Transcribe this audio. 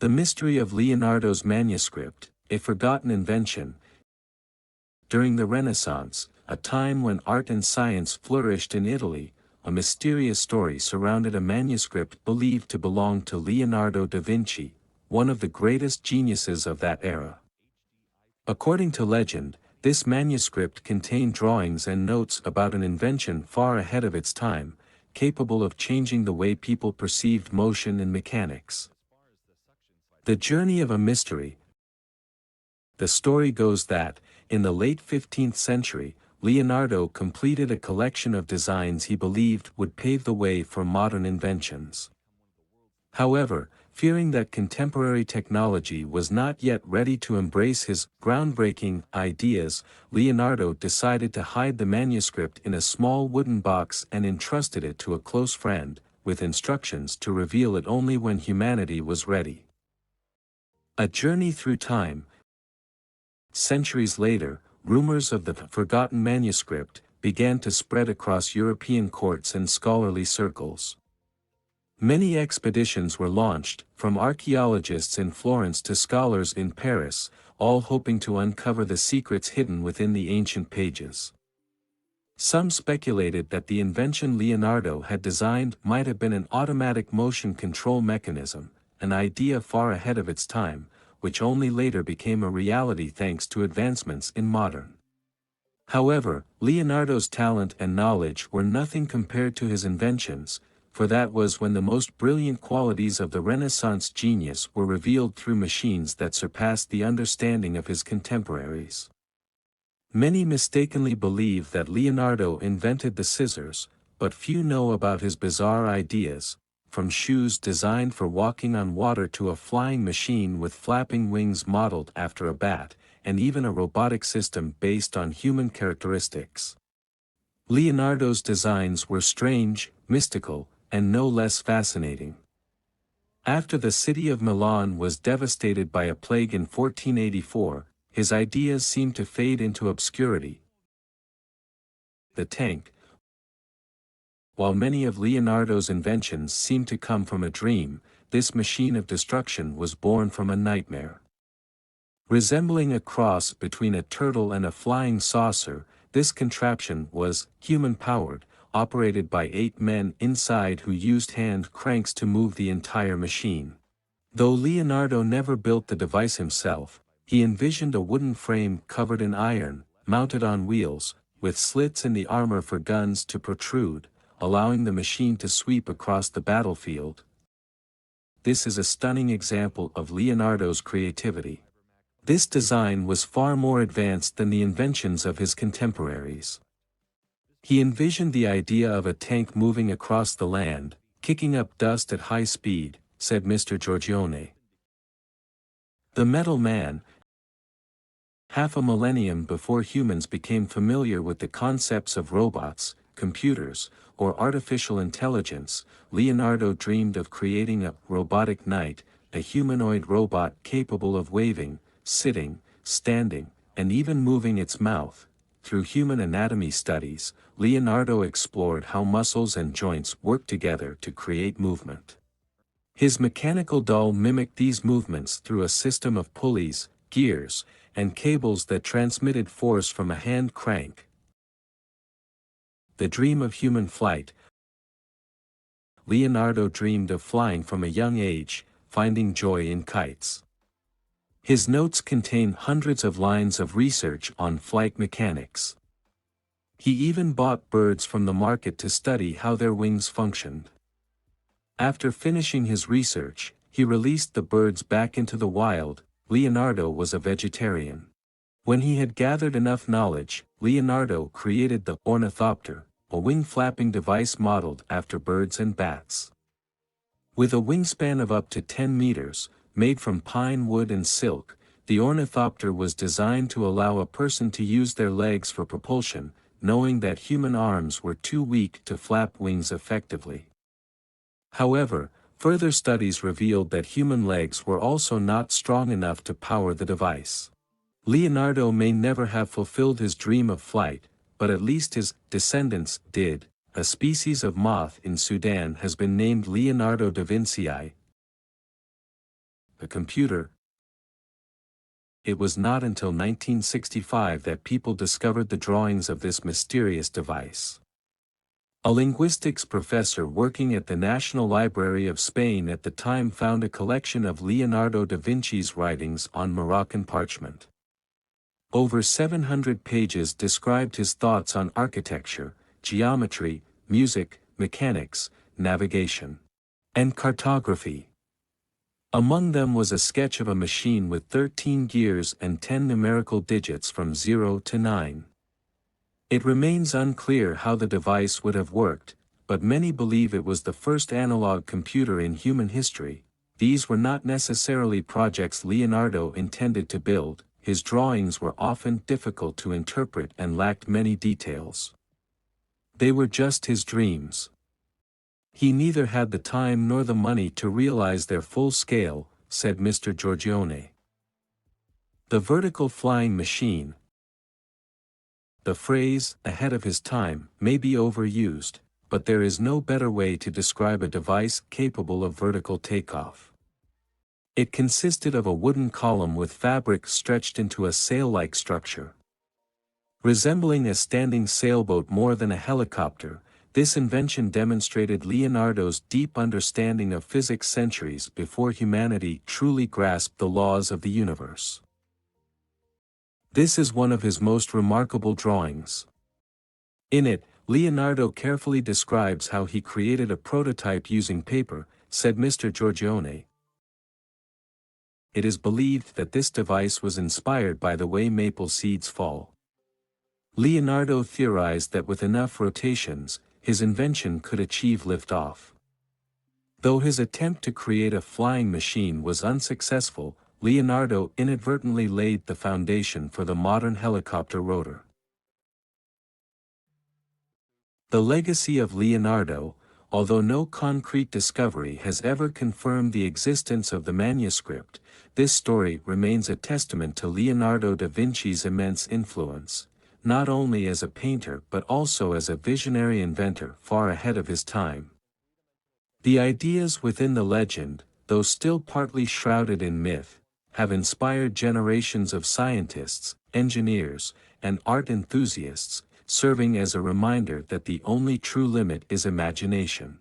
The mystery of Leonardo's manuscript, a forgotten invention. During the Renaissance, a time when art and science flourished in Italy, a mysterious story surrounded a manuscript believed to belong to Leonardo da Vinci, one of the greatest geniuses of that era. According to legend, this manuscript contained drawings and notes about an invention far ahead of its time, capable of changing the way people perceived motion and mechanics. The journey of a mystery. The story goes that, in the late 15th century, Leonardo completed a collection of designs he believed would pave the way for modern inventions. However, fearing that contemporary technology was not yet ready to embrace his groundbreaking ideas, Leonardo decided to hide the manuscript in a small wooden box and entrusted it to a close friend, with instructions to reveal it only when humanity was ready. A journey through time. Centuries later, rumors of the forgotten manuscript began to spread across European courts and scholarly circles. Many expeditions were launched, from archaeologists in Florence to scholars in Paris, all hoping to uncover the secrets hidden within the ancient pages. Some speculated that the invention Leonardo had designed might have been an automatic motion control mechanism, an idea far ahead of its time, which only later became a reality thanks to advancements in modern. However, Leonardo's talent and knowledge were nothing compared to his inventions, for that was when the most brilliant qualities of the Renaissance genius were revealed through machines that surpassed the understanding of his contemporaries. Many mistakenly believe that Leonardo invented the scissors, but few know about his bizarre ideas, from shoes designed for walking on water to a flying machine with flapping wings modeled after a bat, and even a robotic system based on human characteristics. Leonardo's designs were strange, mystical, and no less fascinating. After the city of Milan was devastated by a plague in 1484, his ideas seemed to fade into obscurity. The tank. While many of Leonardo's inventions seemed to come from a dream, this machine of destruction was born from a nightmare. Resembling a cross between a turtle and a flying saucer, this contraption was human-powered, operated by 8 men inside who used hand cranks to move the entire machine. Though Leonardo never built the device himself, he envisioned a wooden frame covered in iron, mounted on wheels, with slits in the armor for guns to protrude, allowing the machine to sweep across the battlefield. This is a stunning example of Leonardo's creativity. This design was far more advanced than the inventions of his contemporaries. He envisioned the idea of a tank moving across the land, kicking up dust at high speed, said Mr. Giorgione. The Metal Man. Half a millennium before humans became familiar with the concepts of robots, computers, or artificial intelligence, Leonardo dreamed of creating a robotic knight, a humanoid robot capable of waving, sitting, standing, and even moving its mouth. Through human anatomy studies, Leonardo explored how muscles and joints work together to create movement. His mechanical doll mimicked these movements through a system of pulleys, gears, and cables that transmitted force from a hand crank. The dream of human flight. Leonardo dreamed of flying from a young age, finding joy in kites. His notes contain hundreds of lines of research on flight mechanics. He even bought birds from the market to study how their wings functioned. After finishing his research, he released the birds back into the wild. Leonardo was a vegetarian. When he had gathered enough knowledge, Leonardo created the ornithopter, a wing-flapping device modeled after birds and bats. With a wingspan of up to 10 meters, made from pine wood and silk, the ornithopter was designed to allow a person to use their legs for propulsion, knowing that human arms were too weak to flap wings effectively. However, further studies revealed that human legs were also not strong enough to power the device. Leonardo may never have fulfilled his dream of flight, but at least his descendants did. A species of moth in Sudan has been named Leonardo da Vinci. a computer. It was not until 1965 that people discovered the drawings of this mysterious device. A linguistics professor working at the National Library of Spain at the time found a collection of Leonardo da Vinci's writings on Moroccan parchment. Over 700 pages described his thoughts on architecture, geometry, music, mechanics, navigation, and cartography. Among them was a sketch of a machine with 13 gears and 10 numerical digits from 0 to 9. It remains unclear how the device would have worked, but many believe it was the first analog computer in human history. These were not necessarily projects Leonardo intended to build. His drawings were often difficult to interpret and lacked many details. They were just his dreams. He neither had the time nor the money to realize their full scale, said Mr. Giorgione. The vertical flying machine. The phrase, ahead of his time, may be overused, but there is no better way to describe a device capable of vertical takeoff. It consisted of a wooden column with fabric stretched into a sail-like structure. Resembling a standing sailboat more than a helicopter, this invention demonstrated Leonardo's deep understanding of physics centuries before humanity truly grasped the laws of the universe. This is one of his most remarkable drawings. In it, Leonardo carefully describes how he created a prototype using paper, said Mr. Giorgione. It is believed that this device was inspired by the way maple seeds fall. Leonardo theorized that with enough rotations, his invention could achieve liftoff. Though his attempt to create a flying machine was unsuccessful, Leonardo inadvertently laid the foundation for the modern helicopter rotor. The legacy of Leonardo. Although no concrete discovery has ever confirmed the existence of the manuscript, this story remains a testament to Leonardo da Vinci's immense influence, not only as a painter but also as a visionary inventor far ahead of his time. The ideas within the legend, though still partly shrouded in myth, have inspired generations of scientists, engineers, and art enthusiasts, serving as a reminder that the only true limit is imagination.